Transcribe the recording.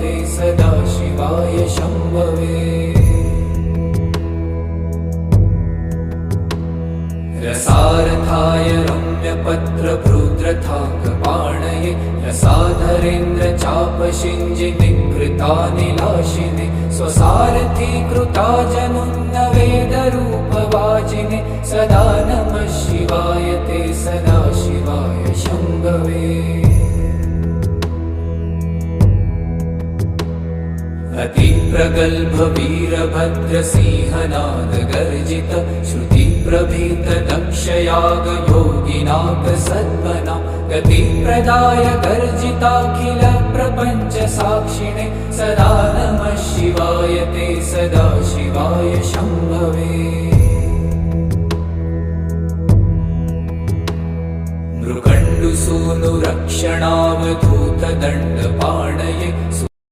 ते सदा शिवाय शम्भवे। रसार्थाय रम्यपत्रभृद्रथाकपाणये रसाधरेन्द्र चापशिञ्जिनिकृतानिलाशिने स्वसारथी कृता जनुन्नवेदरूपवाचिने सदा नमः शिवाय ते सदा शिवाय शम्भवे। अतिप्रगल्भ वीरभद्रसिंहनाद गर्जित श्रुतिप्रभीत दक्षयाग योगिनाक सद्मना गतिप्रदाय गर्जिताखिल प्रपञ्च साक्षिणे सदा नमः शिवाय ते सदा शिवाय शम्भवे। मृकण्डुसूनुरक्षणावधूत दण्डपाणये